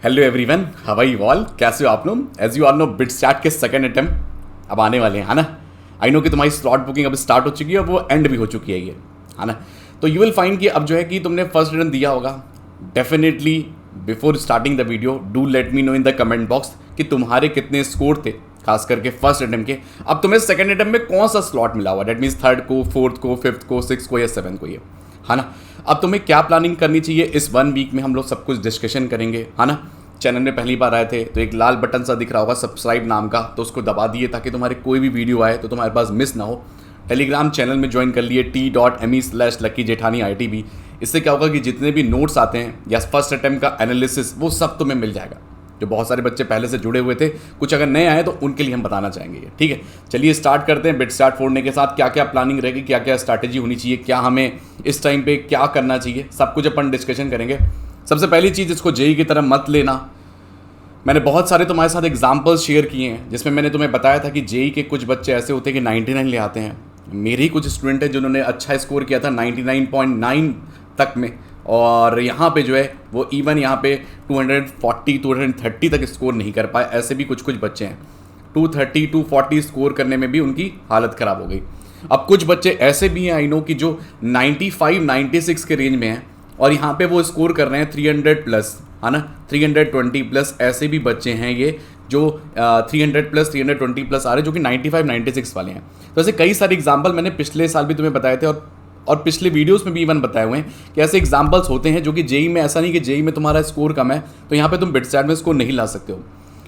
Hello everyone, how are you all? कैसे हो आप लोग? As you all know, BITSAT के सेकंड अटेम्प्ट अब आने वाले हैं, है ना। आई नो कि तुम्हारी स्लॉट बुकिंग अब स्टार्ट हो चुकी है, वो एंड भी हो चुकी है ये, है ना। तो यू विल फाइंड कि अब जो है कि तुमने फर्स्ट अटेम्प्ट दिया होगा। Definitely before starting the video do let me know in the comment box कि तुम्हारे कितने स्कोर थे, खास करके फर्स्ट अटेम्प्ट के। अब तुम्हें सेकंड अटेम्प्ट में कौन सा स्लॉट मिला हुआ, डेट मीन्स थर्ड को, फोर्थ को, फिफ्थ को, सिक्स को या सेवन को, ये है ना। अब तुम्हें क्या प्लानिंग करनी चाहिए, इस 1 वीक में हम लोग सब कुछ डिस्कशन करेंगे, है ना। चैनल में पहली बार आए थे तो एक लाल बटन सा दिख रहा होगा सब्सक्राइब नाम का, तो उसको दबा दिए ताकि तुम्हारे कोई भी वीडियो आए तो तुम्हारे पास मिस ना हो। टेलीग्राम चैनल में ज्वाइन कर लिए t.me/LuckyJethani-ITB। इससे क्या होगा कि जितने भी नोट्स आते हैं या फर्स्ट अटेम्प्ट का एनालिसिस वो सब तुम्हें मिल जाएगा। जो बहुत सारे बच्चे पहले से जुड़े हुए थे, कुछ अगर नए आए तो उनके लिए हम बताना चाहेंगे ये, ठीक है। चलिए स्टार्ट करते हैं। बिटस्टैट फोड़ने के साथ क्या क्या प्लानिंग रहेगी, क्या क्या स्ट्रैटेजी होनी चाहिए, क्या हमें इस टाइम पे क्या करना चाहिए, सब कुछ अपन डिस्कशन करेंगे। सबसे पहली चीज़, इसको जेई की तरह मत लेना। मैंने बहुत सारे तुम्हारे साथ एग्जाम्पल्स शेयर किए हैं जिसमें मैंने तुम्हें बताया था कि जेई के कुछ बच्चे ऐसे होते हैं कि 99 ले आते हैं। मेरे ही कुछ स्टूडेंट हैं जिन्होंने अच्छा स्कोर किया था 99.9 तक में, और यहाँ पे जो है वो इवन यहाँ पे 240 230 तक स्कोर नहीं कर पाए। ऐसे भी कुछ कुछ बच्चे हैं 230 240 स्कोर करने में भी उनकी हालत ख़राब हो गई। अब कुछ बच्चे ऐसे भी हैं आई नो कि जो 95 96 के रेंज में हैं और यहाँ पे वो स्कोर कर रहे हैं 300 प्लस, है ना, 320 प्लस। ऐसे भी बच्चे हैं ये जो 300 प्लस 320 प्लस आ रहे हैं, जो कि 95 96 वाले हैं। तो ऐसे कई सारे एग्जाम्पल मैंने पिछले साल भी तुम्हें बताए थे और पिछले वीडियोस में भी इवन बताए हुए हैं कि ऐसे एग्जाम्पल्स होते हैं जो कि जेई में, ऐसा नहीं कि जेई में तुम्हारा स्कोर कम है तो यहाँ पे तुम बिटस्टैट में स्कोर नहीं ला सकते हो,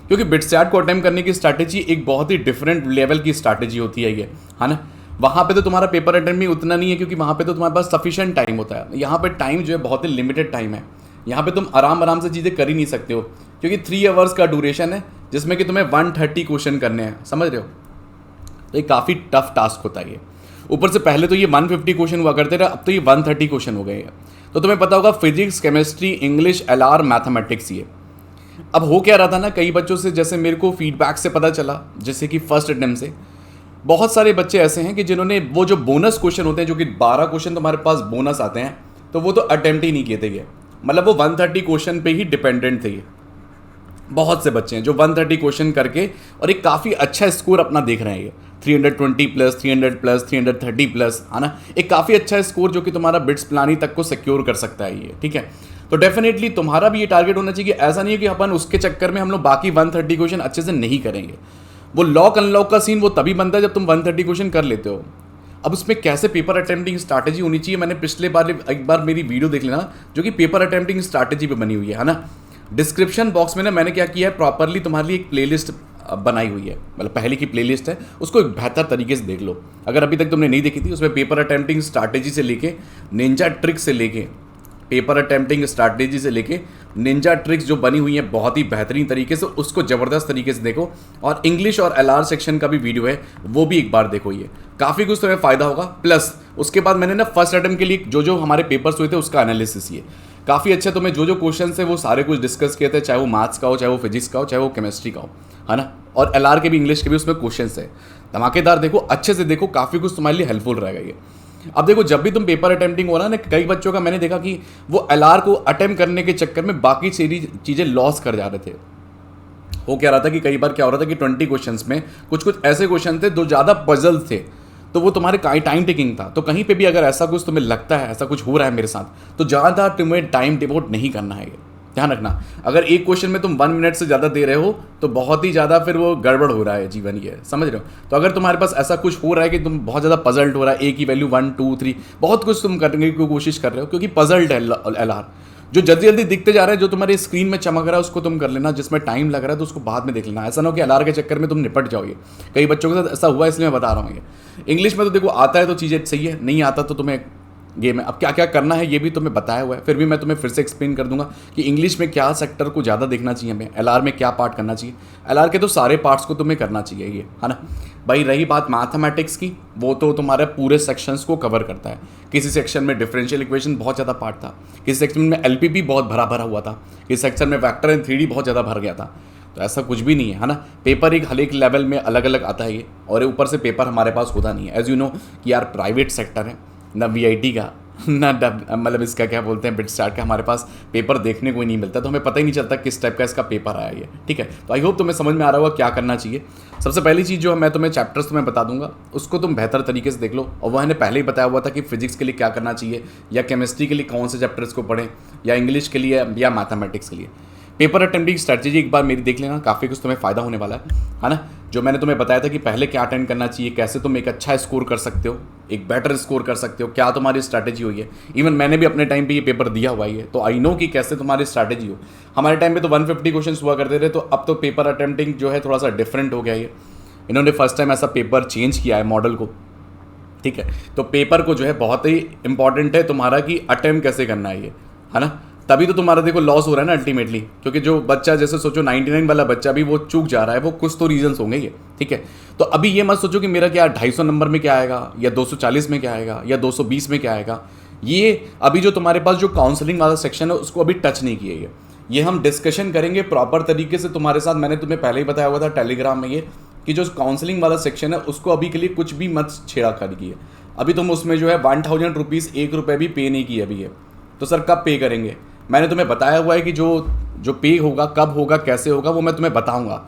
क्योंकि बिटस्टैट को अटेम्प्ट करने की स्ट्रैटेजी एक बहुत ही डिफरेंट लेवल की स्ट्रैटेजी होती है ये, है ना। वहाँ पे तो तुम्हारा पेपर अटेम्प्ट भी उतना नहीं है, क्योंकि वहाँ पे तो तुम्हारे पास सफिशिएंट टाइम होता है। यहाँ पे टाइम जो है बहुत ही लिमिटेड टाइम है। यहाँ पे तुम आराम से चीज़ें कर ही नहीं सकते हो, क्योंकि 3 आवर्स का ड्यूरेशन है जिसमें कि तुम्हें 130 क्वेश्चन करने हैं, समझ रहे हो। तो ये काफ़ी टफ टास्क होता है ये। ऊपर से पहले तो ये 150 क्वेश्चन हुआ करते थे, अब तो ये 130 क्वेश्चन हो गए हैं। तो तुम्हें पता होगा physics, chemistry, English, LR, mathematics ये। अब हो क्या रहा था ना, कई बच्चों से जैसे मेरे को फीडबैक से पता चला, जैसे कि फर्स्ट अटेम्प्ट से बहुत सारे बच्चे ऐसे हैं कि जिन्होंने वो जो बोनस क्वेश्चन होते हैं, जो कि 12 क्वेश्चन तुम्हारे पास बोनस आते हैं, तो वो तो अटेम्प्ट ही नहीं किए थे ये। मतलब वो 130 क्वेश्चन पे ही डिपेंडेंट थे ये। बहुत से बच्चे हैं जो 130 क्वेश्चन करके और एक काफ़ी अच्छा स्कोर अपना देख रहे हैं ये 320 प्लस 300 प्लस 330 प्लस, है ना। एक काफ़ी अच्छा स्कोर जो कि तुम्हारा बिट्स प्लानी तक को सिक्योर कर सकता है ये, ठीक है। तो डेफिनेटली तुम्हारा भी ये टारगेट होना चाहिए कि ऐसा नहीं है कि अपन उसके चक्कर में हम लोग बाकी 130 क्वेश्चन अच्छे से नहीं करेंगे। वो लॉक अनलॉक का सीन वो तभी बनता है जब तुम 130 क्वेश्चन कर लेते हो। अब उसमें कैसे पेपर अटेम्प्टिंग स्ट्रैटेजी होनी चाहिए, मैंने पिछले बार एक बार मेरी वीडियो देख लेना जो कि पेपर अटेम्प्टिंग स्ट्रैटेजी पे बनी हुई है ना। डिस्क्रिप्शन बॉक्स में ना मैंने क्या किया है, प्रॉपरली तुम्हारे लिए एक प्लेलिस्ट बनाई हुई है, मतलब पहले की प्लेलिस्ट है, उसको एक बेहतर तरीके से देख लो अगर अभी तक तुमने नहीं देखी थी। उसमें पेपर अटेम्प्टिंग स्ट्रैटेजी से लेके निंजा ट्रिक्स से लेके पेपर अटेम्प्टिंग स्ट्रैटेजी से लेके निंजा ट्रिक्स जो बनी हुई है बहुत ही बेहतरीन तरीके से, उसको ज़बरदस्त तरीके से देखो। और इंग्लिश और एलआर सेक्शन का भी वीडियो है, वो भी एक बार देखो, ये काफ़ी कुछ तुम्हें फ़ायदा होगा। प्लस उसके बाद मैंने ना फर्स्ट अटेम्प्ट के लिए जो जो हमारे पेपर्स हुए थे उसका एनालिसिस, ये काफ़ी अच्छा तुम्हें जो जो क्वेश्चन है वो सारे कुछ डिस्कस किए थे, चाहे वो मैथ्स का हो, चाहे वो फिजिक्स का हो, चाहे वो केमिस्ट्री का हो, है ना। और एलआर के भी, इंग्लिश के भी उसमें क्वेश्चन है। धमाकेदार देखो, अच्छे से देखो, काफ़ी कुछ तुम्हारे लिए हेल्पफुल रहेगा ये। अब देखो, जब भी तुम पेपर अटेम्प्टिंग हो रहा ना, कई बच्चों का मैंने देखा कि वो एलआर को अटेम्प्ट करने के चक्कर में बाकी सारी चीज़ें लॉस कर जा रहे थे। हो क्या रहा था कि कई बार क्या हो रहा था कि 20 क्वेश्चंस में कुछ ऐसे क्वेश्चन थे जो ज़्यादा पजल थे, तो वो तुम्हारे टाइम टेकिंग था। तो कहीं पे भी अगर ऐसा कुछ तुम्हें लगता है, ऐसा कुछ हो रहा है मेरे साथ, तो ज़्यादा तुम्हें टाइम डिवोट नहीं करना है, ध्यान रखना। अगर एक क्वेश्चन में तुम 1 मिनट से ज़्यादा दे रहे हो तो बहुत ही ज़्यादा फिर वो गड़बड़ हो रहा है जीवन, ये समझ रहे हो। तो अगर तुम्हारे पास ऐसा कुछ हो रहा है कि तुम बहुत ज़्यादा पजल्ड हो रहा है, ए की वैल्यू 1 2 3 बहुत कुछ तुम करने की कोशिश कर रहे हो, क्योंकि पजल्ड है एलआर जो जल्दी जल्दी दिखते जा रहा है, जो तुम्हारी स्क्रीन में चमक रहा है उसको तुम कर लेना, जिसमें टाइम लग रहा है तो उसको बाद में देख लेना। ऐसा ना हो कि एलआर के चक्कर में तुम निपट जाओगे। कई बच्चों के साथ ऐसा हुआ, इसलिए मैं बता रहा हूँ ये। इंग्लिश में तो देखो आता है तो चीज़ें सही है, नहीं आता तो तुम्हें गेम है। अब क्या क्या करना है ये भी तुम्हें बताया हुआ है, फिर भी मैं तुम्हें फिर से एक्सप्लेन कर दूंगा कि इंग्लिश में क्या सेक्टर को ज़्यादा देखना चाहिए हमें, एलआर में क्या पार्ट करना चाहिए। एलआर के तो सारे पार्ट्स को तुम्हें करना चाहिए ये, है ना भाई। रही बात मैथमेटिक्स की, वो तो तुम्हारे पूरे सेक्शंस को कवर करता है। किसी सेक्शन में डिफरेंशियल इक्वेशन बहुत ज़्यादा पार्ट था, किसी सेक्शन में एलपीपी बहुत भरा भरा हुआ था, किसी सेक्शन में वेक्टर एंड 3D बहुत ज़्यादा भर गया था। तो ऐसा कुछ भी नहीं है ना। पेपर एक हर एक लेवल में अलग अलग आता है ये, और ऊपर से पेपर हमारे पास होता नहीं है। एज यू नो कि यार प्राइवेट सेक्टर है ना, वीआईटी का ना मतलब इसका क्या बोलते हैं, बिट स्टार्ट का हमारे पास पेपर देखने को ही नहीं मिलता, तो हमें पता ही नहीं चलता किस टाइप का इसका पेपर आया ये, ठीक है। तो आई होप तुम्हें समझ में आ रहा होगा क्या करना चाहिए। सबसे पहली चीज़ जो है, मैं तुम्हें चैप्टर्स तुम्हें बता दूंगा, उसको तुम बेहतर तरीके से देख लो। और वह मैंने पहले ही बताया हुआ था कि फिजिक्स के लिए क्या करना चाहिए, या केमिस्ट्री के लिए कौन से चैप्टर्स को पढ़ें, या इंग्लिश के लिए या मैथमेटिक्स के लिए। पेपर अटेम्प्टिंग स्ट्रैटेजी एक बार मेरी देख लेना, काफ़ी कुछ तुम्हें फ़ायदा होने वाला है ना। जो मैंने तुम्हें बताया था कि पहले क्या अटेंड करना चाहिए, कैसे तुम एक अच्छा स्कोर कर सकते हो, एक बेटर स्कोर कर सकते हो, क्या तुम्हारी स्ट्रैटेजी हुई है। इवन मैंने भी अपने टाइम पे ये पेपर दिया हुआ है, तो आई नो कि कैसे तुम्हारी स्ट्रैटेजी हो। हमारे टाइम पे तो 150 क्वेश्चन हुआ करते थे, तो अब तो पेपर अटेम्प्टिंग जो है थोड़ा सा डिफरेंट हो गया ये। इन्होंने फर्स्ट टाइम ऐसा पेपर चेंज किया है मॉडल को, ठीक है। तो पेपर को जो है बहुत ही इंपॉर्टेंट है तुम्हारा कि अटेम्प्ट कैसे करना है ये, है ना। तभी तो तुम्हारा देखो लॉस हो रहा है ना अल्टीमेटली, क्योंकि जो बच्चा जैसे सोचो 99 वाला बच्चा भी वो चूक जा रहा है, वो कुछ तो रीजंस होंगे ये, ठीक है। तो अभी ये मत सोचो कि मेरा क्या 250 नंबर में क्या आएगा, या 240 में क्या आएगा, या 220 में क्या आएगा। ये अभी जो तुम्हारे पास जो काउंसलिंग वाला सेक्शन है उसको अभी टच नहीं किया ये हम डिस्कशन करेंगे प्रॉपर तरीके से तुम्हारे साथ। मैंने तुम्हें पहले ही बताया हुआ था टेलीग्राम में ये कि जो काउंसलिंग वाला सेक्शन है उसको अभी के लिए कुछ भी मत छेड़ा करिए। अभी तुम उसमें जो है 1000 रुपीज़ 1 रुपये भी पे नहीं किए अभी है, तो सर कब पे करेंगे। मैंने तुम्हें बताया हुआ है कि जो पे होगा, कब होगा, कैसे होगा, वो मैं तुम्हें बताऊंगा।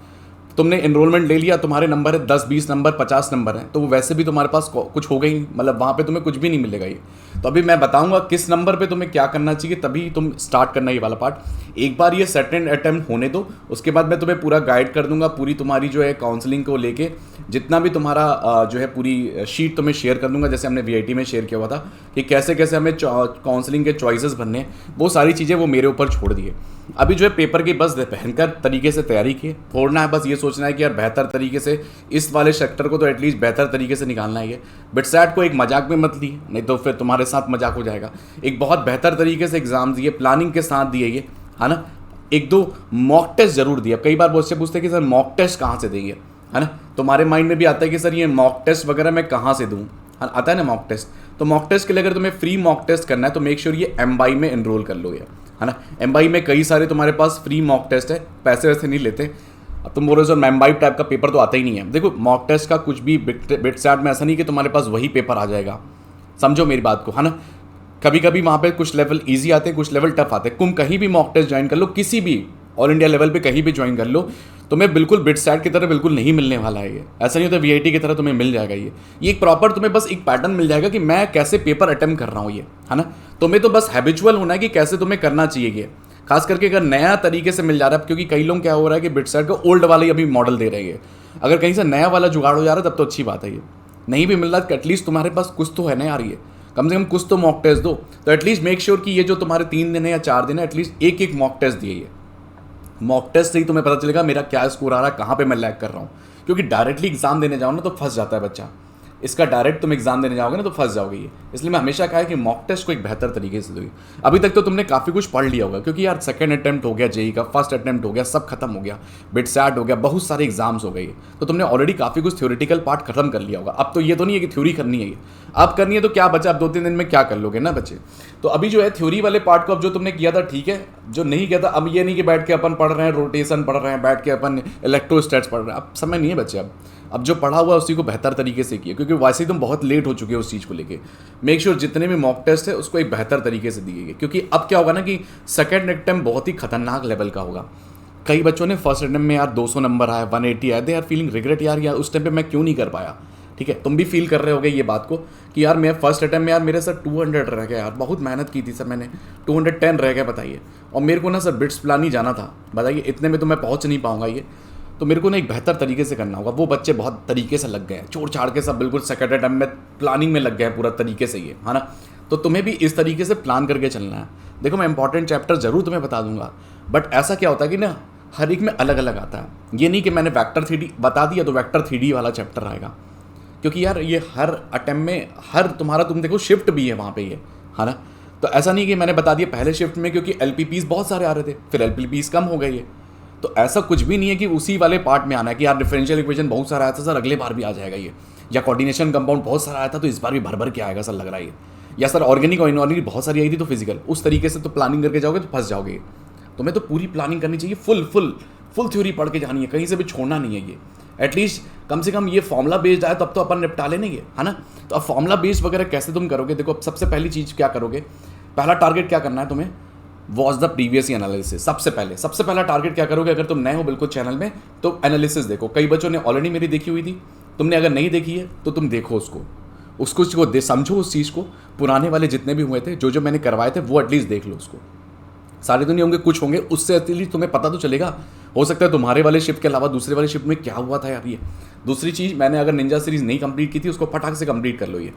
तुमने एनरोलमेंट ले लिया, तुम्हारे नंबर है 10 20 नंबर 50 नंबर हैं, तो वो वैसे भी तुम्हारे पास कुछ हो गई, मतलब वहाँ पे तुम्हें कुछ भी नहीं मिलेगा ये। तो अभी मैं बताऊंगा किस नंबर पे तुम्हें क्या करना चाहिए, तभी तुम स्टार्ट करना ये वाला पार्ट। एक बार ये सेकंड अटेम्प्ट होने दो, उसके बाद मैं तुम्हें पूरा गाइड कर दूंगा, पूरी तुम्हारी जो है काउंसलिंग को लेके जितना भी तुम्हारा जो है पूरी शीट तुम्हें शेयर कर दूंगा, जैसे हमने VIT में शेयर किया हुआ था कि कैसे कैसे हमें काउंसलिंग के चॉइसेस बनने हैं, वो सारी चीज़ें वो मेरे ऊपर छोड़ दिए। अभी जो है पेपर की बस भयंकर तरीके से तैयारी की, छोड़ना है बस ये सोचना है कि यार बेहतर तरीके से इस वाले सेक्टर को तो एटलीस्ट बेहतर तरीके से निकालना है। ये बिटसैट को एक मजाक में मत लिए, नहीं तो फिर तुम्हारे साथ मजाक हो जाएगा। एक बहुत बेहतर तरीके से एग्जाम दिए, प्लानिंग के साथ दिए ये, है ना। एक दो मॉक टेस्ट जरूर दिए। अब कई बार बच्चे पूछते हैं कि सर मॉक टेस्ट कहाँ से देंगे, है ना। तुम्हारे माइंड में भी आता है कि सर ये मॉक टेस्ट वगैरह मैं कहाँ से दूँ, आता है ना मॉक टेस्ट। तो मॉक टेस्ट के लिए अगर तुम्हें फ्री मॉक टेस्ट करना है तो मेक श्योर ये MBI में एनरोल कर लो, है ना। MBI में कई सारे तुम्हारे पास फ्री मॉक टेस्ट है, पैसे वैसे नहीं लेते। अब तुम बोल रहे हो सर MBI टाइप का पेपर तो आता ही नहीं है। देखो मॉक टेस्ट का कुछ भी बिटसैट में ऐसा नहीं कि तुम्हारे पास वही पेपर आ जाएगा, समझो मेरी बात को, है ना। कभी कभी वहाँ पे कुछ लेवल ईजी आते हैं, कुछ लेवल टफ आते हैं। तुम कहीं भी मॉक टेस्ट ज्वाइन कर लो, किसी भी ऑल इंडिया लेवल पे कहीं भी ज्वाइन कर लो, तुम्हें बिल्कुल बिटसैट की तरह बिल्कुल नहीं मिलने वाला है ये। ऐसा नहीं होता VIT की तरह तुम्हें मिल जाएगा ये एक प्रॉपर तुम्हें बस एक पैटर्न मिल जाएगा कि मैं कैसे पेपर अटेम्प्ट कर रहा हूँ ये, है ना। तुम्हें तो बस हैबिचुअल होना है कि कैसे तुम्हें करना चाहिए ये, खास करके अगर नया तरीके से मिल जा रहा है। क्योंकि कई लोग क्या हो रहा है कि बिटसैट का ओल्ड वाला ही अभी मॉडल दे रहे हैं, अगर कहीं से नया वाला जुगाड़ हो जा रहा है तब तो अच्छी बात है। ये नहीं भी मिल रहा है एटलीस्ट तुम्हारे पास कुछ तो है ना यार, ये कम से कम कुछ तो मॉक टेस्ट दो। तो एटलीस्ट मेक श्योर कि ये जो तुम्हारे 3 दिन है या 4 दिन है, एटलीस्ट एक मॉक टेस्ट दिए। ये मॉक टेस्ट से ही तुम्हें पता चलेगा मेरा क्या स्कोर आ रहा है, कहाँ पे मैं लैग कर रहा हूँ। क्योंकि डायरेक्टली एग्जाम देने जाओ ना तो फंस जाता है बच्चा, इसका डायरेक्ट तुम एग्जाम देने जाओगे ना तो फंस जाओगे ये। इसलिए मैं हमेशा कहा है कि मॉक टेस्ट को एक बेहतर तरीके से दोगे। अभी तक तो तुमने काफ़ी कुछ पढ़ लिया होगा, क्योंकि यार सेकंड अटेम्प्ट हो गया जेई का, फर्स्ट अटेम्प्ट हो गया, सब खत्म हो गया, बिटसैट हो गया, बहुत सारे एग्जाम्स हो गए, तो तुमने ऑलरेडी काफ़ी कुछ थ्योरेटिकल पार्ट खत्म कर लिया होगा। अब तो ये तो नहीं है कि थ्योरी करनी है, ये अब करनी है तो क्या बचा, अब 2-3 दिन में क्या कर लोगे ना बच्चे। तो अभी जो है थ्योरी वाले पार्ट को अब जो तुमने किया था ठीक है, जो नहीं किया था अब ये नहीं कि बैठ के अपन पढ़ रहे हैं रोटेशन पढ़ रहे हैं, बैठ के अपन इलेक्ट्रोस्टैट्स पढ़ रहे हैं, अब समय नहीं है बच्चे। अब जो पढ़ा हुआ है उसी को बेहतर तरीके से किया, क्योंकि वैसे ही तुम बहुत लेट हो चुके हो उस चीज़ को लेके। मेक श्योर जितने भी मॉक टेस्ट है उसको एक बेहतर तरीके से दिए, क्योंकि अब क्या होगा ना कि सेकंड अटेम्प्ट बहुत ही खतरनाक लेवल का होगा। कई बच्चों ने फर्स्ट अटेम्प्ट में यार 200 नंबर आया, 180 आया, दे आर फीलिंग रिग्रेट यार उस टाइम पे मैं क्यों नहीं कर पाया। ठीक है, तुम भी फील कर रहे होगे ये बात को कि यार मैं फर्स्ट अटेम्प्ट में यार मेरे सर 200 रह गया, यार बहुत मेहनत की थी सर मैंने, 210 रह गया बताइए, और मेरे को ना सर बिट्स प्लान ही जाना था, बताइए इतने में तो मैं पहुंच नहीं पाऊंगा ये। तो मेरे को ना एक बेहतर तरीके से करना होगा। वो बच्चे बहुत तरीके से लग गए हैं, छोड़ छाड़ के सब बिल्कुल सेकंड अटेम्प्ट में प्लानिंग में लग गए हैं पूरा तरीके से ये, है ना। तो तुम्हें भी इस तरीके से प्लान करके चलना है। देखो मैं इंपॉर्टेंट चैप्टर जरूर तुम्हें बता दूंगा, बट ऐसा क्या होता है कि ना हर एक में अलग अलग आता है। ये नहीं कि मैंने वेक्टर 3D बता दिया तो वेक्टर 3D वाला चैप्टर आएगा, क्योंकि यार ये हर अटेम्प्ट में हर तुम्हारा तुम देखो शिफ्ट भी है वहाँ पे ये, है ना। तो ऐसा नहीं कि मैंने बता दिया पहले शिफ्ट में, क्योंकि LPPs बहुत सारे आ रहे थे, फिर LPPs कम हो गए ये। तो ऐसा कुछ भी नहीं है कि उसी वाले पार्ट में आना है कि यार डिफरेंशियल इक्वेशन बहुत सारा आया था सर अगले बार भी आ जाएगा ये, या कोऑर्डिनेशन कंपाउंड बहुत सारा आया था तो इस बार भी भर भर के आएगा सर लग रहा है ये, या सर ऑर्गेनिक और इनऑर्गेनिक बहुत सारी आई थी तो फिजिकल। उस तरीके से तो प्लानिंग करके जाओगे तो फंस जाओगे। तुम्हें तो पूरी प्लानिंग करनी चाहिए, फुल थ्योरी पढ़ के जानी है, कहीं से भी छोड़ना नहीं है ये। एटलीस्ट कम से कम ये फॉर्मूला बेस्ड आए तब तो अपन निपटा लेने ये, है ना। तो अब फॉर्मूला बेस्ड वगैरह कैसे तुम करोगे, देखो अब सबसे पहली चीज़ क्या करोगे, पहला टारगेट क्या करना है तुम्हें, वॉच द प्रीवियस एनालिसिस। सबसे पहला टारगेट क्या करोगे, अगर तुम नए हो बिल्कुल चैनल में तो एनालिसिस देखो। कई बच्चों ने ऑलरेडी मेरी देखी हुई थी, तुमने अगर नहीं देखी है तो तुम देखो उसको समझो उस चीज़ को। पुराने वाले जितने भी हुए थे जो मैंने करवाए थे वो एटलीस्ट देख लो उसको। सारे तो नहीं होंगे, कुछ होंगे, उससे एटलीस्ट तुम्हें पता तो चलेगा। हो सकता है तुम्हारे वाले शिफ्ट के अलावा दूसरे वाले शिफ्ट में क्या हुआ था यार। ये दूसरी चीज़, मैंने अगर निंजा सीरीज़ नहीं कंप्लीट की थी उसको फटाक से कंप्लीट कर लो। ये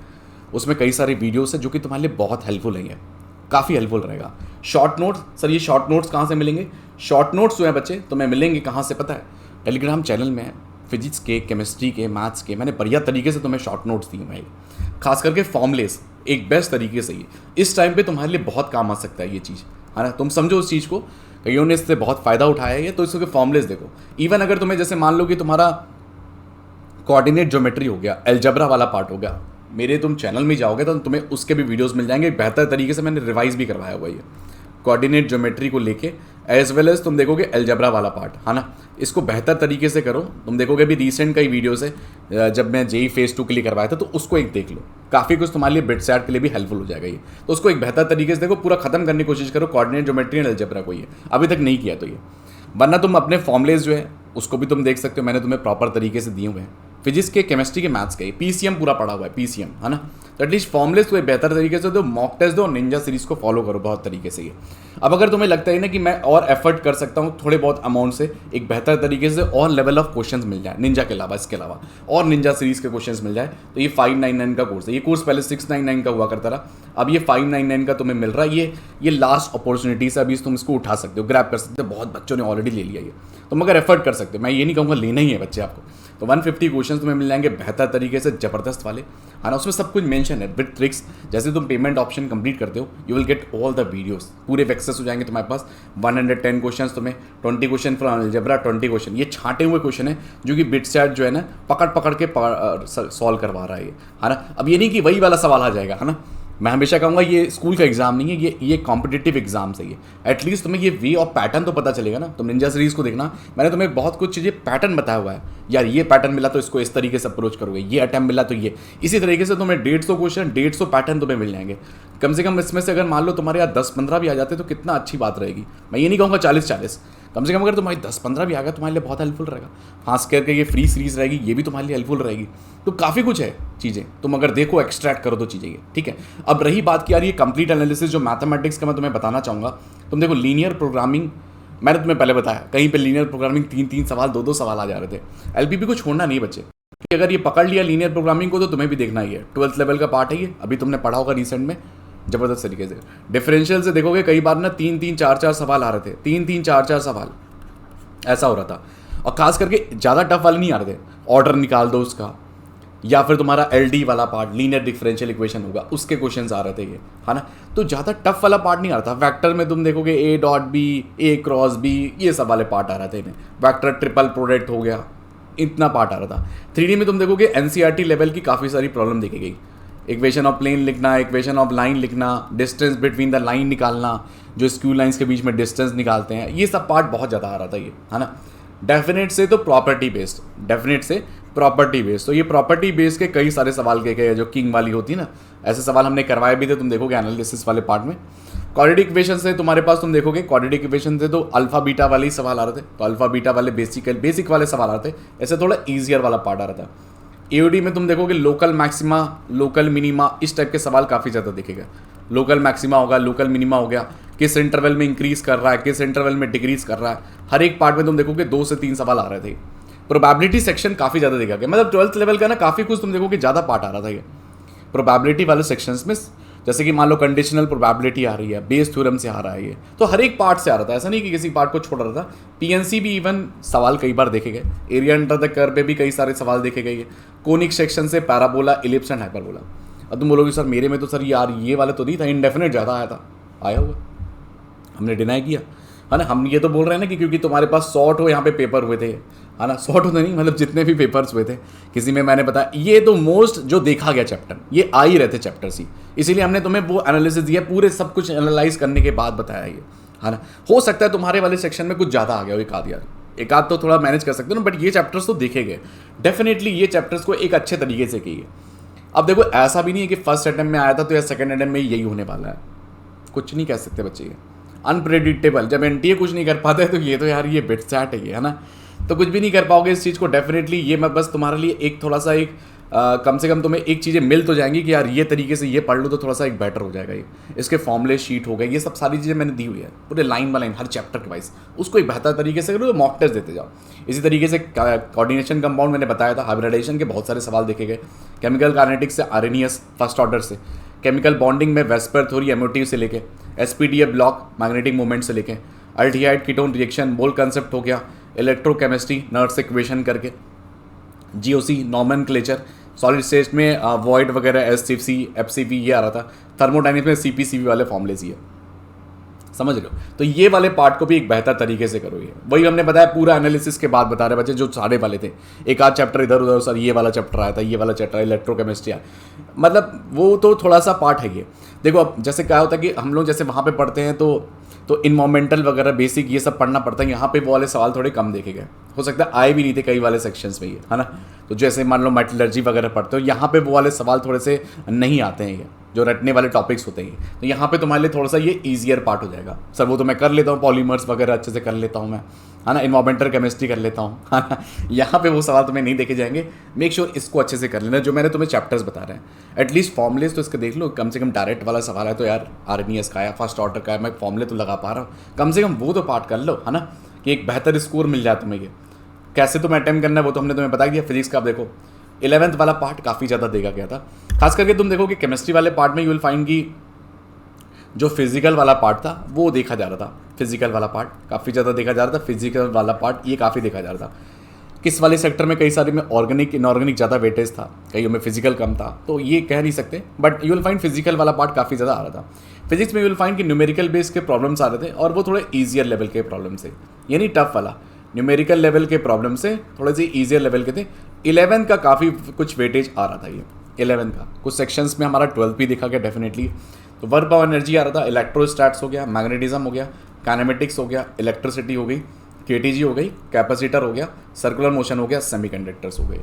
उसमें कई सारे वीडियोस है जो कि तुम्हारे लिए बहुत हेल्पफुल है, काफ़ी हेल्पफुल रहेगा। शॉर्ट नोट्स, सर ये शॉर्ट नोट्स कहाँ से मिलेंगे, शॉर्ट नोट्स जो है बच्चे तुम्हें मिलेंगे कहाँ से पता है, टेलीग्राम चैनल में है। फिजिक्स के, केमिस्ट्री के, मैथ्स के मैंने बढ़िया तरीके से तुम्हें शॉर्ट नोट्स दिए हैं, खास करके फॉर्मूलेस एक बेस्ट तरीके से। ही इस टाइम पे तुम्हारे लिए बहुत काम आ सकता है ये चीज़, है ना। तुम समझो उस चीज़ को, कईयों ने इससे बहुत फ़ायदा उठाया है ये, तो इसके फॉर्मूलेस देखो। इवन अगर तुम्हें जैसे मान लो कि तुम्हारा कोऑर्डिनेट ज्योमेट्री हो गया, अलजेब्रा वाला पार्ट हो गया, मेरे तुम चैनल में जाओगे तो तुम्हें उसके भी वीडियोस मिल जाएंगे बेहतर तरीके से। मैंने रिवाइज भी करवाया हुआ ये कोऑर्डिनेट ज्योमेट्री को लेके, एज वेल एज तुम देखोगे अलजेब्रा वाला पार्ट, है ना। इसको बेहतर तरीके से करो। तुम देखोगे अभी रिसेंट कई वीडियोस है, जब मैं जेई फेज 2 के लिए करवाया था तो उसको एक देख लो, काफ़ी कुछ तुम्हारे लिए बिट सैट के लिए भी हेल्पफुल हो जाएगा ये। तो उसको एक बेहतर तरीके से देखो, पूरा खत्म करने की कोशिश करो कोऑर्डिनेट ज्योमेट्री एंड अलजेब्रा को, ये अभी तक नहीं किया तो ये। वरना तुम अपने फॉर्मूलेज जो है उसको भी तुम देख सकते हो, मैंने तुम्हें प्रॉपर तरीके से दिए हुए हैं। फिजिक्स के, केमिस्ट्री के, मैथ्स के, पीसीएम पूरा पड़ा हुआ है, पीसीएम, है ना। तो एटलीस्ट फॉर्मूलेज को बेहतर तरीके से दो, मॉक टेस्ट दो, निंजा सीरीज को फॉलो करो बहुत तरीके से ये। अब अगर तुम्हें लगता है ना कि मैं और एफर्ट कर सकता हूँ थोड़े बहुत अमाउंट से, एक बेहतर तरीके से और लेवल ऑफ क्वेश्चंस मिल जाए निंजा के अलावा, इसके अलावा और निंजा सीरीज के क्वेश्चंस मिल जाए, तो ये 599 का कोर्स है। ये कोर्स पहले 699 का हुआ करता रहा, अब ये 599 का तुम्हें मिल रहा है। ये लास्ट अपॉर्चुनिटी से अभी तुम इसको उठा सकते हो, ग्रैब कर सकते हो। बहुत बच्चों ने ऑलरेडी ले लिया ये, तुम अगर एफर्ट कर सकते हो, मैं ये नहीं कहूँगा लेना ही है बच्चे आपको। तो 150 क्वेश्चन तुम्हें मिल जाएंगे बेहतर तरीके से, ज़बरदस्त वाले, है ना। उसमें सब कुछ मेंशन है विद ट्रिक्स। जैसे तुम पेमेंट ऑप्शन कंप्लीट करते हो, you will get all the videos, पूरे एक्सेस हो जाएंगे तुम्हारे पास। 110 क्वेश्चन तुम्हें, 20 क्वेश्चन फ्रॉम अलजेब्रा, 20 क्वेश्चन ये छांटे हुए क्वेश्चन है जो कि बिट सैट जो है ना पकड़ के सॉल्व करवा रहा है ना। अब ये नहीं कि वही वाला सवाल आ जाएगा, है ना। मैं हमेशा कहूँगा ये स्कूल का एग्जाम नहीं है, ये कॉम्पिटिटिव एग्जाम से। ये एटलीस्ट तुम्हें ये वे ऑफ पैटर्न तो पता चलेगा ना। तुम निंजा सीरीज को देखना, मैंने तुम्हें बहुत कुछ चीज़ें पैटर्न बताया हुआ है यार। ये पैटर्न मिला तो इसको इस तरीके से अप्रोच करोगे, ये अटैम्प्ट मिला तो ये, इसी तरीके से तुम्हें 150 क्वेश्चन, 150 पैटर्न तुम्हें मिल जाएंगे कम से कम। इसमें से अगर मान लो तुम्हारे यहाँ 10-15 भी आ जाते तो कितना अच्छी बात रहेगी। मैं ये नहीं कहूँगा 40-40, कम से कम अगर तुम्हारी 10-15 भी आ गया तुम्हारे लिए बहुत हेल्पफुल रहेगा। खास करके ये फ्री सीरीज रहेगी, ये भी तुम्हारे लिए हेल्पफुल रहेगी। तो काफ़ी कुछ है चीज़ें, तुम अगर देखो एक्सट्रैक्ट करो तो चीज़ें ये, ठीक है। अब रही बात की यार ये कंप्लीट एनालिसिस जो मैथमेटिक्स का मैं तुम्हें बताना चाहूँगा। तुम देखो लीनियर प्रोग्रामिंग, मैंने तुम्हें पहले बताया कहीं पे लीनियर प्रोग्रामिंग 3-3 सवाल, 2-2 सवाल आ जा रहे थे। एलपीपी को छोड़ना नहीं बच्चे, कि अगर ये पकड़ लिया लीनियर प्रोग्रामिंग को तो तुम्हें भी देखना ही है। 12th लेवल का पार्ट है ये, अभी तुमने पढ़ा होगा रिसेंट में ज़बरदस्त तरीके से। डिफरेंशियल से देखोगे कई बार ना 3-3, 4-4 सवाल आ रहे थे, 3-3, 4-4 सवाल ऐसा हो रहा था। और खास करके ज़्यादा टफ वाले नहीं आ रहे थे, ऑर्डर निकाल दो उसका, या फिर तुम्हारा एलडी वाला पार्ट लीनियर डिफरेंशियल इक्वेशन होगा उसके क्वेश्चंस आ रहे थे ये, है ना। तो ज़्यादा टफ वाला पार्ट नहीं आ रहा था। वेक्टर में तुम देखोगे A dot B, A cross B, ये सब वाले पार्ट आ रहे थे इन्हें। वेक्टर ट्रिपल प्रोडक्ट हो गया, इतना पार्ट आ रहा था। 3D में तुम देखोगे एनसीईआरटी लेवल की काफ़ी सारी प्रॉब्लम देखी गई। इक्वेशन ऑफ प्लेन लिखना, इक्वेशन ऑफ लाइन लिखना, डिस्टेंस बिटवीन द लाइन निकालना, जो स्क्यू लाइंस के बीच में डिस्टेंस निकालते हैं, ये सब पार्ट बहुत ज़्यादा आ रहा था ये, है ना। डेफिनेट से तो प्रॉपर्टी बेस्ड, डेफिनेट से प्रॉपर्टी बेस्ड, तो ये प्रॉपर्टी बेस्ड के कई सारे सवाल के गए जो किंग वाली होती है ना, ऐसे सवाल हमने करवाए भी थे। तुम देखोगे एनालिसिस वाले पार्ट में क्वाड्रेटिक इक्वेशन से तुम्हारे पास, तुम देखोगे क्वाड्रेटिक इक्वेशन से तो अल्फा बीटा वाले ही सवाल आ रहे थे। तो अल्फा बीटा वाले बेसिक वाले सवाल आ रहे थे, ऐसे थोड़ा ईजियर वाला पार्ट आ रहा था। एओडी में तुम देखोगे लोकल मैक्सिमा, लोकल मिनिमा, इस टाइप के सवाल काफ़ी ज़्यादा दिखेगा। लोकल मैक्सिमा होगा, लोकल मिनिमा हो गया, किस इंटरवल में इंक्रीज कर रहा है, किस इंटरवल में डिक्रीज कर रहा है। हर एक पार्ट में तुम देखोगे 2 से 3 सवाल आ रहे थे। प्रोबेबिलिटी सेक्शन काफ़ी ज़्यादा देखा गया, मतलब 12th लेवल का ना काफ़ी कुछ तुम देखोगे ज़्यादा पार्ट आ रहा था ये प्रोबेबिलिटी वाले सेक्शंस में। जैसे कि मान लो कंडीशनल प्रोबेबिलिटी आ रही है, बेस थ्योरम से आ रहा है ये, तो हर एक पार्ट से आ रहा था, ऐसा नहीं कि किसी पार्ट को छोड़ रहा था। पीएनसी भी इवन सवाल कई बार देखे गए, एरिया अंडर द कर्व पे भी कई सारे सवाल देखे गए। कोनिक सेक्शन से पैराबोला, इलिप्स एंड हाइपरबोला। अब तुम बोलोगे सर मेरे में तो सर यार ये वाला तो नहीं था, इंडेफिनेट ज़्यादा आया था, आया हुआ, हमने डिनाई किया, है ना। हम ये तो बोल रहे हैं ना कि क्योंकि तुम्हारे पास 100 यहाँ पे पेपर हुए थे, है ना। 100 तो नहीं, मतलब जितने भी पेपर्स हुए थे किसी में मैंने बताया, ये तो मोस्ट जो देखा गया चैप्टर, ये आ ही रहते चैप्टर्स ही, इसीलिए हमने तुम्हें वो एनालिसिस दिया, पूरे सब कुछ एनालाइज करने के बाद बताया ये, है ना। हो सकता है तुम्हारे वाले सेक्शन में कुछ ज़्यादा आ गया हो, एक आध यार, एक आध तो थोड़ा मैनेज कर सकते हो ना, बट ये चैप्टर्स तो देखे गए डेफिनेटली, ये चैप्टर्स को एक अच्छे तरीके से किए। अब देखो ऐसा भी नहीं है कि फर्स्ट अटेम्प्ट में आया था तो या सेकंड अटेम्प्ट में यही होने वाला है, कुछ नहीं कह सकते बच्चे। ये अनप्रेडिक्टेबल, जब एनटीए कुछ नहीं कर पाता है तो ये तो यार ये बिट सैट है ना, तो कुछ भी नहीं कर पाओगे इस चीज़ को। डेफिनेटली ये मैं बस तुम्हारे लिए एक थोड़ा सा एक कम से कम तुम्हें एक चीज़ें मिल तो जाएंगी कि यार ये तरीके से ये पढ़ लो तो थोड़ा सा एक बेटर हो जाएगा। ये इसके फॉर्मूले शीट हो गए, ये सब सारी चीज़ें मैंने दी हुई है पूरे line by line her chapter के वाइज, उसको एक बेहतर तरीके से करो, मॉक टेस्ट देते जाओ। इसी तरीके से कोऑर्डिनेशन कंपाउंड मैंने बताया था, हाइब्रिडाइजेशन के बहुत सारे सवाल देखे गए, केमिकल काइनेटिक्स से आरएनएस फर्स्ट ऑर्डर से, केमिकल बॉन्डिंग में वेस्पर थ्योरी एमओटी से लेके एसपीडीए ब्लॉक मैग्नेटिक मूवमेंट से लेके अल्डिहाइड कीटोन रिएक्शन मोल कंसेप्ट हो गया, इलेक्ट्रोकेमिस्ट्री नर्स इक्वेशन करके, जीओसी नॉमेनक्लेचर, सॉलिड स्टेट में वॉइड वगैरह एससीसी एफसीवी ये आ रहा था, थर्मोडायनेमिक्स में सीपीसीवी वाले फॉर्मूलेज ही है, समझ रहे हो। तो ये वाले पार्ट को भी एक बेहतर तरीके से करो। ये वही हमने बताया पूरा एनालिसिस के बाद बता रहे बच्चे, जो सारे वाले थे एक आध चैप्टर इधर उधर, सर ये वाला चैप्टर आया था, ये वाला चैप्टर इलेक्ट्रोकेमिस्ट्री आया, मतलब वो तो थोड़ा सा पार्ट है ये। देखो अब जैसे क्या होता है कि हम लोग जैसे वहाँ पे पढ़ते हैं तो इन्वायरमेंटल वगैरह बेसिक ये सब पढ़ना पड़ता है, यहाँ पे वो वाले सवाल थोड़े कम देखे गए, हो सकता है आए भी नहीं थे कई वाले सेक्शंस में ये, है ना। तो जैसे मान लो मेटलर्जी वगैरह पढ़ते हो, यहाँ पे वो वाले सवाल थोड़े से नहीं आते हैं, ये जो रटने वाले टॉपिक्स होते हैं, तो यहाँ पे तुम्हारे लिए थोड़ा सा ये ईजियर पार्ट हो जाएगा। सर वो तो मैं कर लेता हूँ, पॉलीमर्स वगैरह अच्छे से कर लेता हूँ मैं, है ना, इन्वायरमेंटल केमिस्ट्री कर लेता हूँ, है ना। यहाँ पे वो सवाल तुम्हें नहीं देखे जाएंगे, मेक श्योर इसको अच्छे से कर लेना जो मैंने तुम्हें चैप्टर्स बता रहे हैं। एटलीस्ट फॉर्मुलेज तो इसके देख लो, कम से कम डायरेक्ट वाला सवाल है तो यार आरएनएस का है, फर्स्ट ऑर्डर का है, मैं फॉर्मुले तो लगा पा रहा हूँ, कम से कम वो तो पार्ट कर लो, है ना, कि एक बेहतर स्कोर मिल जाए तुम्हें। ये कैसे तुम्हें अटेम्प्ट करना है वो तो हमने तुम्हें बता दिया। फिजिक्स का आप देखो 11th वाला पार्ट काफ़ी ज़्यादा देखा गया था, खास करके तुम देखो कि केमिस्ट्री वाले पार्ट में यू विल फाइंड की जो फिजिकल वाला पार्ट था वो देखा जा रहा था, फिजिकल वाला पार्ट काफ़ी ज़्यादा देखा जा रहा था, फिजिकल वाला पार्ट ये काफ़ी देखा जा रहा था। किस वाले सेक्टर में कई सारे में ऑर्गेनिक इनऑर्गेनिक ज़्यादा वेटेज था, कईयों में फिजिकल कम था, तो ये कह नहीं सकते, but you will find physical वाला पार्ट काफ़ी ज़्यादा आ रहा था। फिजिक्स में यू विल फाइंड कि न्यूमेरिकल बेस के प्रॉब्लम्स आ रहे थे और वो थोड़े ईजियर लेवल के प्रॉब्लम से, यानी टफ वाला न्यूमेरिकल लेवल के प्रॉब्लम से थोड़े से ईजियर लेवल के थे। 11 का काफ़ी कुछ वेटेज आ रहा था, ये 11 का कुछ सेक्शंस में हमारा 12 भी देखा गया डेफिनेटली। तो वर्क पावर एनर्जी आ रहा था, इलेक्ट्रोस्टैट्स हो गया, मैग्नेटिज्म हो गया, काइनेमेटिक्स हो गया, इलेक्ट्रिसिटी हो गई, केटीजी हो गई, कैपेसिटर हो गया, सर्कुलर मोशन हो गया, सेमीकंडक्टर्स हो गए।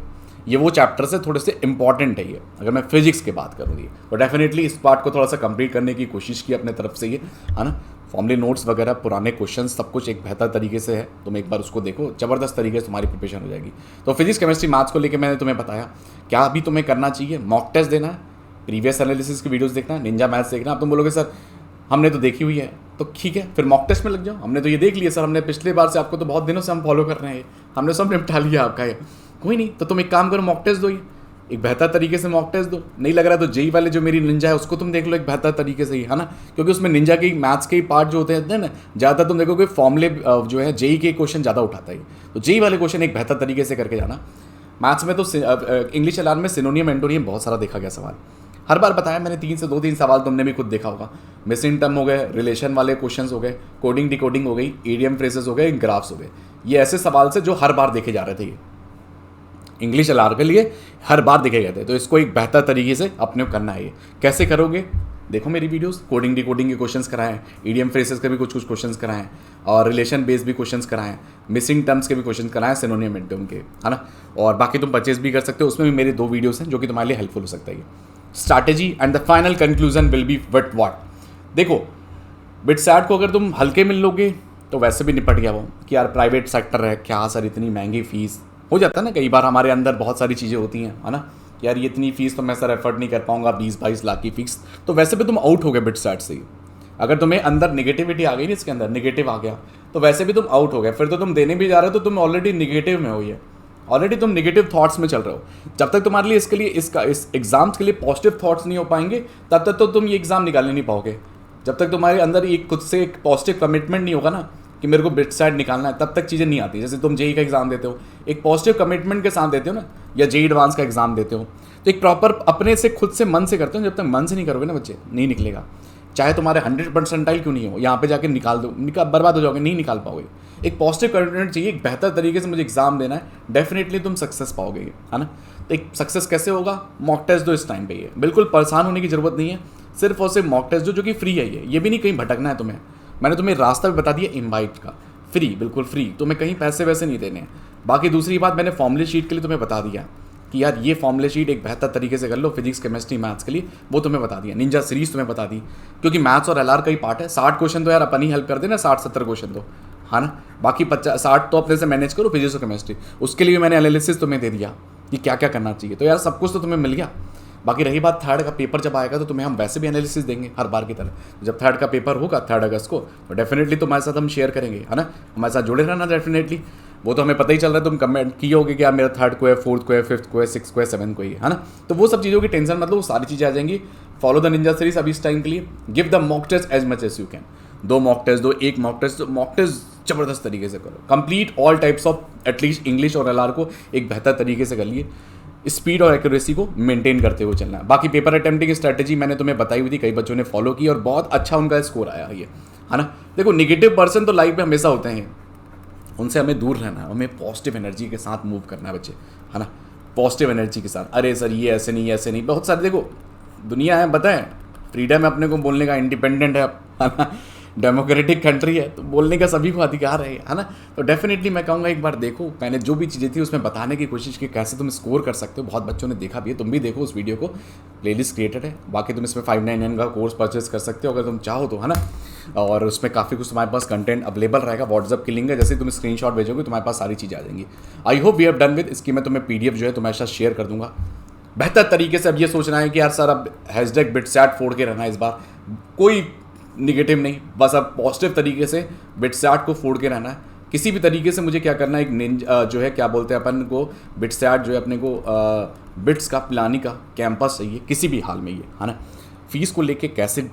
ये वो चैप्टर्स है थोड़े से इंपॉर्टेंट है ये, अगर मैं फिजिक्स की बात करूँ ये तो डेफिनेटली इस पार्ट को थोड़ा सा कंप्लीट करने की कोशिश की अपने तरफ से, ये है ना। फॉर्मली नोट्स वगैरह पुराने क्वेश्चन सब कुछ एक बेहतर तरीके से है, तुम एक बार उसको देखो, ज़बरदस्त तरीके से तुम्हारी प्रिपरेशन हो जाएगी। तो फिजिक्स केमिस्ट्री मैथ्स को लेकर मैंने तुम्हें बताया क्या अभी तुम्हें करना चाहिए, मॉक टेस्ट देना है, प्रीवियस एनालिसिस की वीडियोस देखना, निंजा मैथ्स देखना। अब तुम बोलोगे सर हमने तो देखी हुई है, तो ठीक है फिर मॉक टेस्ट में लग जाओ, हमने तो ये देख लिया सर, हमने पिछले बार से आपको तो बहुत दिनों से हम फॉलो कर रहे हैं, हमने सब निपटा लिया आपका ये, कोई नहीं। तो तुम एक काम करो, मॉक टेस्ट दो, ये एक बेहतर तरीके से मॉक टेस्ट दो। नहीं लग रहा तो जेई वाले जो मेरी निंजा है उसको तुम देख लो एक बेहतर तरीके से ही, है ना, क्योंकि उसमें निंजा के मैथ्स के ही पार्ट जो होते हैं ना, ज़्यादातर तुम देखोगे फॉर्मूले जो है जेई के क्वेश्चन ज़्यादा उठाता है, तो जेई वाले क्वेश्चन एक बेहतर तरीके से करके जाना। मैथ्स में तो इंग्लिश एलान में सिनोनियम एंटोनियम बहुत सारा देखा गया सवाल, हर बार बताया मैंने 3 से 2-3 सवाल तुमने भी खुद देखा होगा। मिसिंग टर्म हो गए, रिलेशन वाले क्वेश्चंस हो गए, कोडिंग डिकोडिंग हो गई, ईडियम फ्रेजेस हो गए, ग्राफ्स हो गए, ये ऐसे सवाल से जो हर बार देखे जा रहे थे, ये इंग्लिश एलआर के लिए हर बार देखे गए थे। तो इसको एक बेहतर तरीके से अपने को करना है। ये कैसे करोगे, देखो मेरी वीडियोस, कोडिंग डिकोडिंग के क्वेश्चंस कराएं, ईडियम फ्रेजेस के भी कुछ क्वेश्चंस कराएं, और रिलेशन बेस्ड भी क्वेश्चंस कराएं, मिसिंग टर्म्स के भी क्वेश्चंस कराएं, सिनोनिम एंटोनिम के, है ना। और बाकी तुम परचेज भी कर सकते हो, उसमें भी मेरे 2 वीडियोस हैं जो कि तुम्हारे लिए हेल्पफुल हो सकता है। Strategy and the final conclusion will be but what. देखो बिट सैट को अगर तुम हल्के मिल लोगे तो वैसे भी निपट गया वो कि यार प्राइवेट सेक्टर है, क्या सर इतनी महंगी फीस, हो जाता है ना कई बार हमारे अंदर बहुत सारी चीज़ें होती हैं, है ना, यार ये इतनी फीस तो मैं सर एफर्ट नहीं कर पाऊंगा, 20-22 लाख की फीस, तो वैसे भी तुम आउट हो गए बिट सैट से ही। अगर तुम्हें अंदर निगेटिविटी आ गई ना, इसके अंदर निगेटिव आ गया तो वैसे भी तुम आउट हो गए, फिर तो तुम देने भी जा रहे हो तो तुम ऑलरेडी निगेटिव में हो, ये ऑलरेडी तुम निगेटिव थॉट्स में चल रहे हो। जब तक तुम्हारे लिए इसके लिए इस एग्जाम्स के लिए पॉजिटिव थॉट्स नहीं हो पाएंगे तब तक तो तुम ये एग्ज़ाम निकालने नहीं पाओगे। जब तक तुम्हारे अंदर ये खुद से एक पॉजिटिव कमिटमेंट नहीं होगा ना कि मेरे को बिट सैट निकालना है, तब तक चीज़ें नहीं आती। जैसे तुम जेई का एग्ज़ाम देते हो, एक पॉजिटिव कमिटमेंट के साथ देते हो ना, या जेई एडवांस का एग्ज़ाम देते हो तो एक प्रॉपर अपने से खुद से मन से करते हो। जब तक मन से नहीं करोगे ना बच्चे, नहीं निकलेगा, चाहे तुम्हारे 100% क्यों नहीं हो, यहाँ पे जाके निकाल दो, बर्बाद हो जाओगे, नहीं निकाल पाओगे। एक पॉजिटिव कमिटमेंट चाहिए, एक बेहतर तरीके से मुझे एग्जाम देना है, डेफिनेटली तुम सक्सेस पाओगे, है ना। तो एक सक्सेस कैसे होगा, मॉक टेस्ट दो इस टाइम पे, ये बिल्कुल परेशान होने की जरूरत नहीं है, सिर्फ और सिर्फ मॉक टेस्ट जो कि फ्री है, ये भी नहीं कहीं भटकना है तुम्हें। मैंने तुम्हें रास्ता भी बता दिया इनवाइट का, फ्री, बिल्कुल फ्री, तुम्हें कहीं पैसे वैसे नहीं देने हैं। बाकी दूसरी बात, मैंने फॉर्मूले शीट के लिए तुम्हें बता दिया कि यार ये फॉर्मूले शीट एक बेहतर तरीके से कर लो फिजिक्स केमिस्ट्री मैथ्स के लिए, वो तुम्हें बता दिया। निंजा सीरीज तुम्हें बता दी, क्योंकि मैथ्स और एलआर का ही पार्ट है। 60 क्वेश्चन तो यार अपन ही हेल्प कर देना, 60-70 क्वेश्चन तो, हाँ ना। बाकी 50-60 तो अपने से मैनेज करो फिजिक्स और केमिस्ट्री। उसके लिए मैंने एनालिसिस तुम्हें दे दिया कि क्या क्या करना चाहिए, तो यार सब कुछ तो तुम्हें मिल गया। बाकी रही बात थर्ड का पेपर जब आएगा तो तुम्हें हम वैसे भी एनालिसिस देंगे हर बार की तरह। जब थर्ड का पेपर होगा 3 अगस्त को, तो डेफिनेटली तुम्हारे साथ हम शेयर करेंगे, है ना। हमारे साथ जुड़े रहना डेफिनेटली, वो तो हमें पता ही चल रहा है। तुम कमेंट किए होगे कि यार मेरा 3rd को है, 4th को है, 5th को है, 6th को है, 7th को है ना। तो वो सब चीज़ों की टेंशन मतलब, वो सारी चीज़ें आ जाएंगी। फॉलो द निंजा सीरीज अभी इस टाइम के लिए। Give the mock test as much as you can. 2 mock test दो, 1 मॉक टेस्ट, मॉक टेस्ट ज़बरदस्त तरीके से करो। Complete all types of at least English और एलआर को एक बेहतर तरीके से कर लिए। स्पीड और एक्यूरेसी को मेंटेन करते हुए चलना है। बाकी पेपर अटेम्प्टिंग स्ट्रैटेजी मैंने तुम्हें बताई हुई थी, कई बच्चों ने फॉलो की और बहुत अच्छा उनका स्कोर आया ये, है ना। देखो निगेटिव पर्सन तो लाइफ में हमेशा होते हैं, उनसे हमें दूर रहना है, हमें पॉजिटिव एनर्जी के साथ मूव करना है बच्चे, है ना। पॉजिटिव एनर्जी के साथ, अरे सर ये ऐसे नहीं, ऐसे नहीं, बहुत सारे देखो दुनिया है, बताएं फ्रीडम है अपने को बोलने का, इंडिपेंडेंट है ना, डेमोक्रेटिक कंट्री है, तो बोलने का सभी को अधिकार है ना। तो डेफिनेटली मैं कहूँगा एक बार देखो, मैंने जो भी चीज़ें थी उसमें बताने की कोशिश की कैसे तुम स्कोर कर सकते हो। बहुत बच्चों ने देखा भी है, तुम भी देखो उस वीडियो को, प्लेलिस्ट क्रिएटेड है। बाकी तुम इसमें 599 का कोर्स परचेस कर सकते हो अगर तुम चाहो तो, है ना। और उसमें काफ़ी कुछ तुम्हारे पास कंटेंट अवेलेबल रहेगा। व्हाट्सअप की लिंक है, जैसे तुम स्क्रीनशॉट भेजोगे तुम्हारे पास सारी चीज़ें आ जाएंगी। I hope we have done with. इसकी मैं तुम्हें PDF जो है तुम्हारे साथ शेयर कर दूंगा बेहतर तरीके से। अब ये सोचना है कि यार सर अब हैशटैग बिटसैट फोड़ के रहना है इस बार, कोई निगेटिव नहीं, बस अब पॉजिटिव तरीके से बिटसैट को फोड़ के रहना है। किसी भी तरीके से मुझे क्या करना है, एक जो है क्या बोलते हैं अपन को, बिटसैट जो है अपने को बिट्स का पिलानी का कैंपस चाहिए किसी भी हाल में ये, है ना। फीस को लेके कैसे,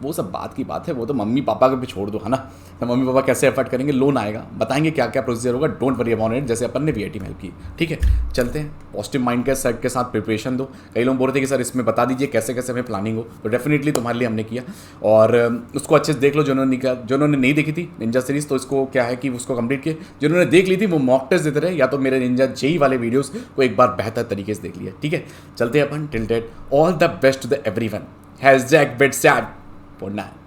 वो सब बात की बात है, वो तो मम्मी पापा को भी छोड़ दो, है ना। तो मम्मी पापा कैसे एफर्ट करेंगे, लोन आएगा, बताएंगे क्या क्या प्रोसीजर होगा, डोंट वरी अबाउट इट, जैसे अपन ने VIT में हेल्प की। ठीक है, चलते हैं। पॉजिटिव माइंड के सेट के साथ प्रिपरेशन दो। कई लोग बोल रहे थे कि सर इसमें बता दीजिए कैसे कैसे हमें प्लानिंग हो, तो डेफिनेटली तुम्हारे लिए हमने किया, और उसको अच्छे से देख लो। जिन्होंने नहीं देखी थी निंजा सीरीज, तो इसको क्या है कि उसको कंप्लीट किए। जिन्होंने देख ली थी वो मॉक टेस्ट देते रहे, या तो मेरे निंजा जेई वाले वीडियोज़ को एक बार बेहतर तरीके से देख लिया। ठीक है, चलते हैं अपन। Till date all the best to the everyone. Hashtag BITSAT for now.